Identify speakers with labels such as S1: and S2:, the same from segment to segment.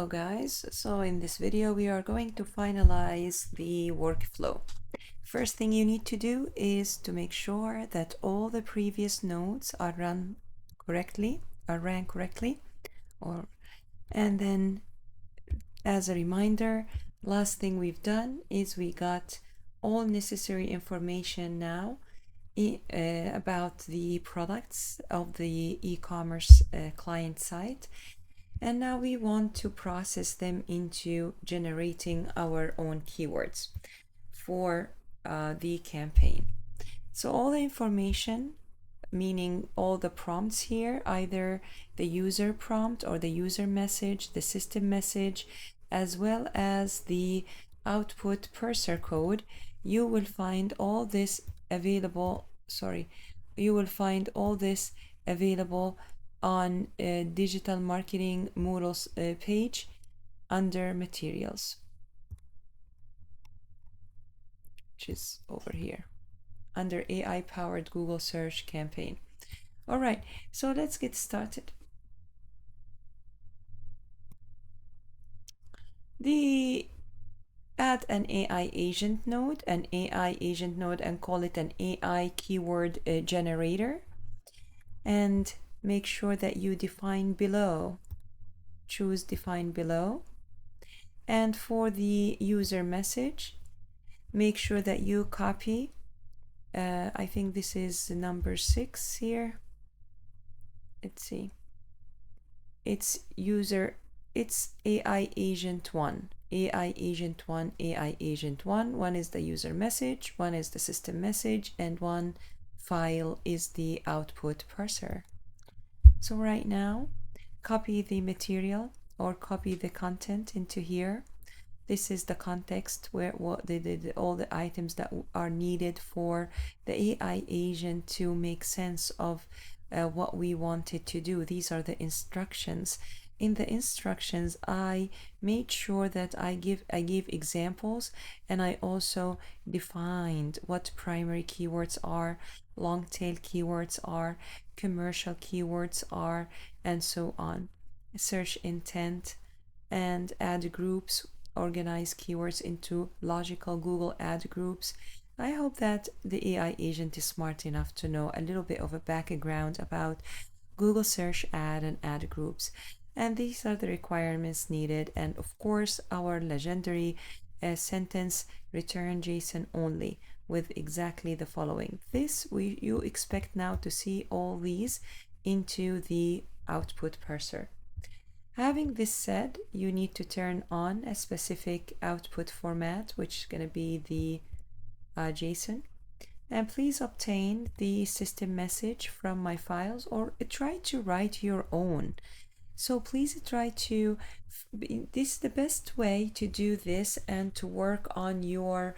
S1: Hello guys, so in this video we are going to finalize the workflow. First thing you need to do is to make sure that all the previous nodes are ran correctly, and then as a reminder, last thing we've done is we got all necessary information now about the products of the e-commerce client site. And now we want to process them into generating our own keywords for the campaign. So all the information, meaning all the prompts here, either the user prompt or the user message, the system message, as well as the output parser code, you will find all this available, on digital marketing Moodle's page under materials, which is over here under AI powered Google search campaign. All right, so let's get started. Add an AI agent node, and call it an AI keyword generator, and make sure that you define below, choose define below. And for the user message, make sure that you copy, I think this is number 6 here. Let's see. It's AI agent 1. AI agent 1, AI agent 1. One is the user message, one is the system message, and one file is the output parser. So right now, copy the material or copy the content into here. This is the context where all the items that are needed for the AI agent to make sense of what we wanted to do. These are the instructions. In the instructions, I made sure that I give examples, and I also defined what primary keywords are, long tail keywords are, commercial keywords are, and so on. Search intent and ad groups, organize keywords into logical Google ad groups. I hope that the AI agent is smart enough to know a little bit of a background about Google search ad and ad groups. And these are the requirements needed. And of course, our legendary sentence return JSON only with exactly the following. You expect now to see all these into the output parser. Having this said, you need to turn on a specific output format, which is going to be the JSON. And please obtain the system message from my files, or try to write your own. So please try to, this is the best way to do this and to work on your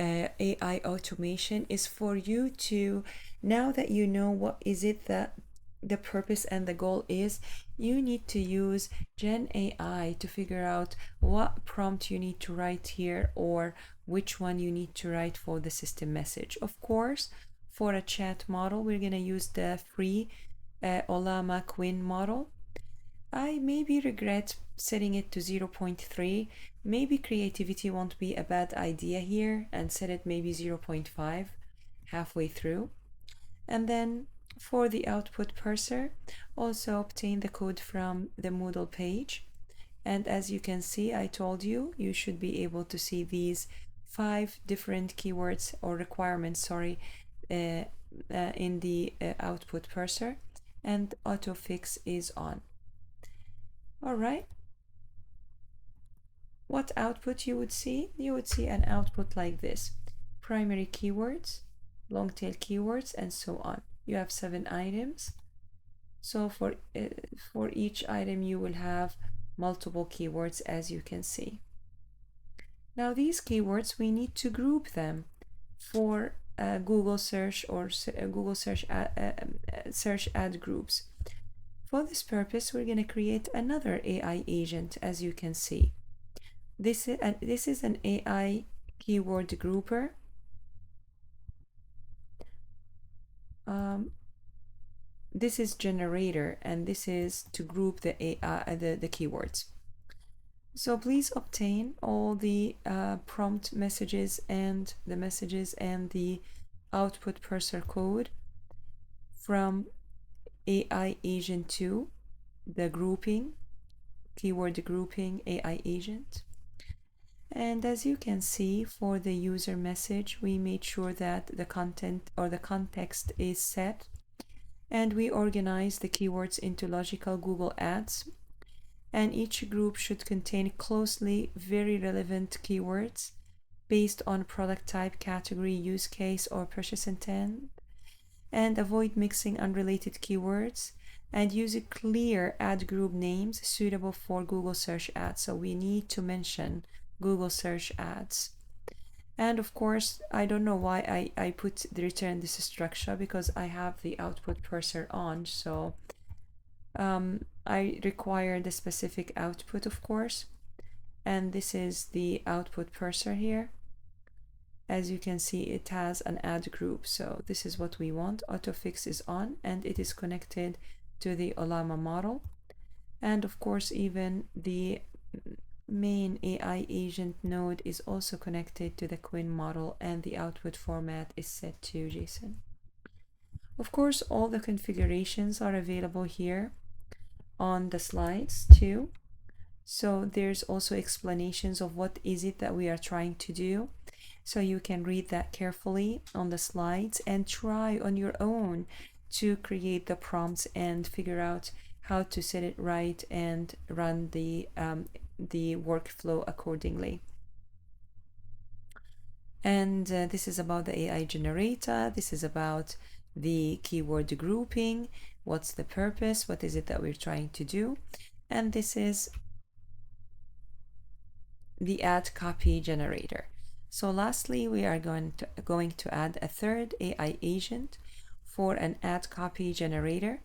S1: AI automation is for you to, now that you know what is it that the purpose and the goal is, you need to use Gen AI to figure out what prompt you need to write here or which one you need to write for the system message. Of course, for a chat model, we're going to use the free Olama Quinn model. I maybe regret setting it to 0.3. Maybe creativity won't be a bad idea here and set it maybe 0.5 halfway through. And then for the output parser, also obtain the code from the Moodle page. And as you can see, I told you, you should be able to see these 5 different keywords or requirements, in the output parser, and autofix is on. All right. What output you would see? You would see an output like this: primary keywords, long tail keywords, and so on. You have 7 items. So for each item, you will have multiple keywords, as you can see. Now these keywords, we need to group them for Google search or Google search ad groups. For this purpose, we're going to create another AI agent, as you can see. This is an AI keyword grouper. This is generator, and this is to group the keywords. So please obtain all the prompt messages and the output parser code from AI Agent 2, the grouping, keyword grouping AI agent. And as you can see, for the user message, we made sure that the content or the context is set, and we organize the keywords into logical Google Ads. And each group should contain closely very relevant keywords based on product type, category, use case, or purchase intent, and avoid mixing unrelated keywords, and use clear ad group names suitable for Google search ads. So we need to mention Google search ads. And of course, I don't know why I put the return this structure, because I have the output parser on. So I require the specific output, of course. And this is the output parser here. As you can see, it has an ad group. So this is what we want. Autofix is on, and it is connected to the Olama model. And of course, even the main AI agent node is also connected to the Quinn model, and the output format is set to JSON. Of course, all the configurations are available here on the slides too. So there's also explanations of what is it that we are trying to do. So you can read that carefully on the slides and try on your own to create the prompts and figure out how to set it right and run the workflow accordingly. And this is about the AI generator. This is about the keyword grouping. What's the purpose? What is it that we're trying to do? And this is the ad copy generator. So lastly, we are going to add a third AI agent for an ad copy generator.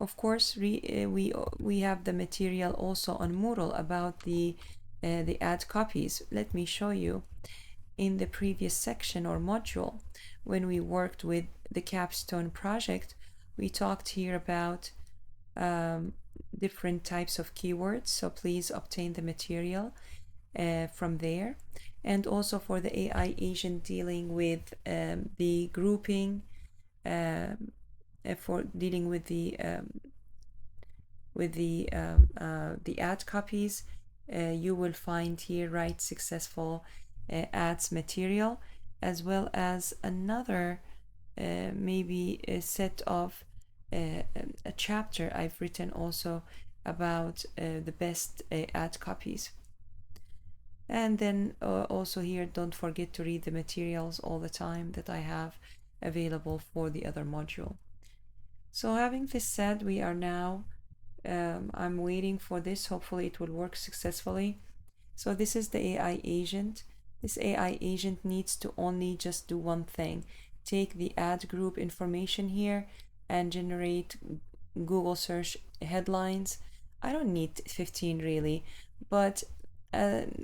S1: Of course, we have the material also on Moodle about the ad copies. Let me show you. In the previous section or module, when we worked with the capstone project, we talked here about different types of keywords. So please obtain the material from there. And also for the AI agent dealing with the grouping, for dealing with the ad copies, you will find here write successful ads material, as well as another maybe a set of a chapter I've written also about the best ad copies. And then also here, don't forget to read the materials all the time that I have available for the other module. So having this said, we are now I'm waiting for this. Hopefully it will work successfully. So this is the AI agent. This AI agent needs to only just do one thing. Take the ad group information here and generate Google search headlines. I don't need 15 really, but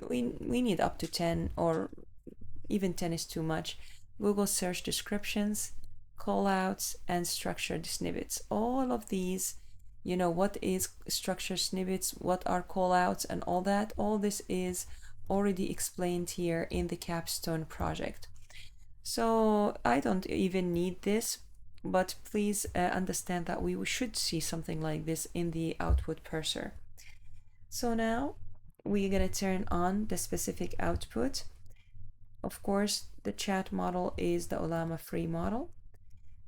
S1: we need up to 10, or even 10 is too much. Google search descriptions, callouts, and structured snippets. All of these, you know, what is structured snippets, what are callouts, and all that, all this is already explained here in the capstone project. So I don't even need this, but please understand that we should see something like this in the output parser. So now we're going to turn on the specific output. Of course, the chat model is the Olama free model.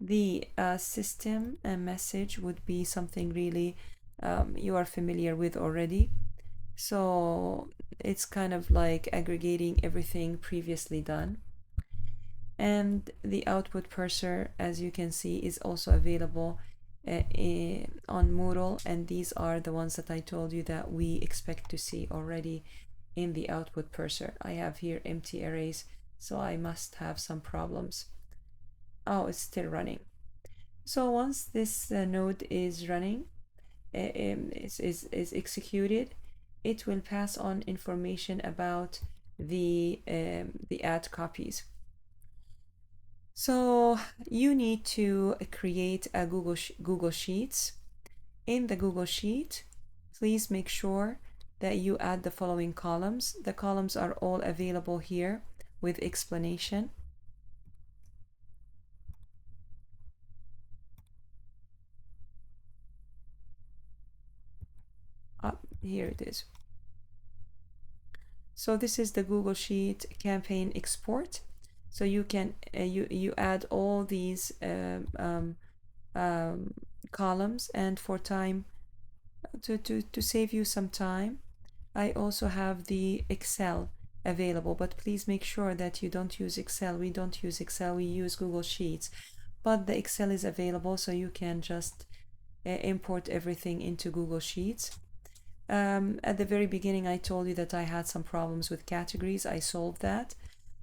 S1: The system and message would be something really you are familiar with already. So it's kind of like aggregating everything previously done. And the output parser, as you can see, is also available on Moodle, and these are the ones that I told you that we expect to see already in the output parser. I have here empty arrays, so I must have some problems. Oh, it's still running. So once this node is running, is executed, it will pass on information about the ad copies. So you need to create a Google Sheets. In the Google Sheet, please make sure that you add the following columns. The columns are all available here with explanation. Here it is. So this is the Google Sheet campaign export. So you can you add all these columns, and for time to save you some time, I also have the Excel available, but please make sure that you don't use Excel. We don't use Excel, we use Google Sheets, but the Excel is available, so you can just import everything into Google Sheets. At the very beginning, I told you that I had some problems with categories. I solved that.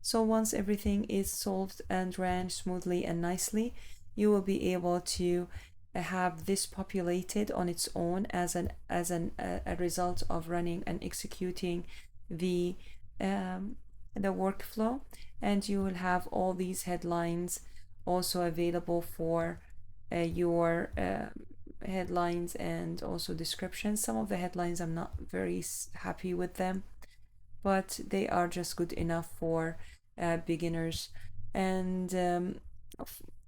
S1: So once everything is solved and ran smoothly and nicely, you will be able to have this populated on its own as a result of running and executing the workflow, and you will have all these headlines also available for your headlines and also descriptions. Some of the headlines I'm not very happy with them, but they are just good enough for beginners, and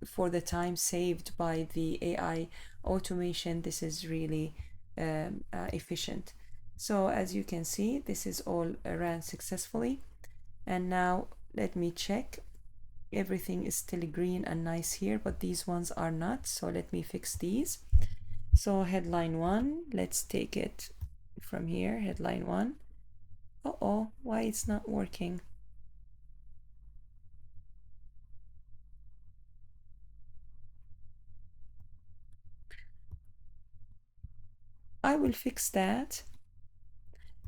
S1: for the time saved by the AI automation, this is really efficient. So as you can see, this is all ran successfully, and now let me check. Everything is still green and nice here, but these ones are not, so let me fix these. So headline 1, let's take it from here. Headline 1. Uh-oh, why it's not working? I will fix that.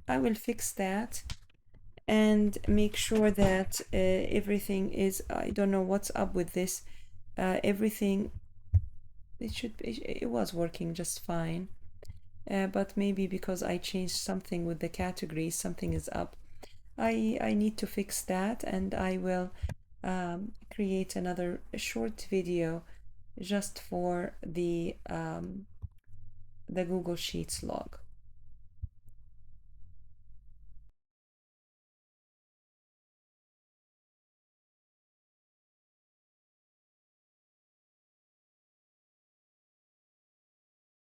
S1: I will fix that and make sure that everything is, I don't know what's up with this. Everything, it was working just fine. But maybe because I changed something with the categories, something is up. I need to fix that, and I will create another short video just for the Google Sheets log.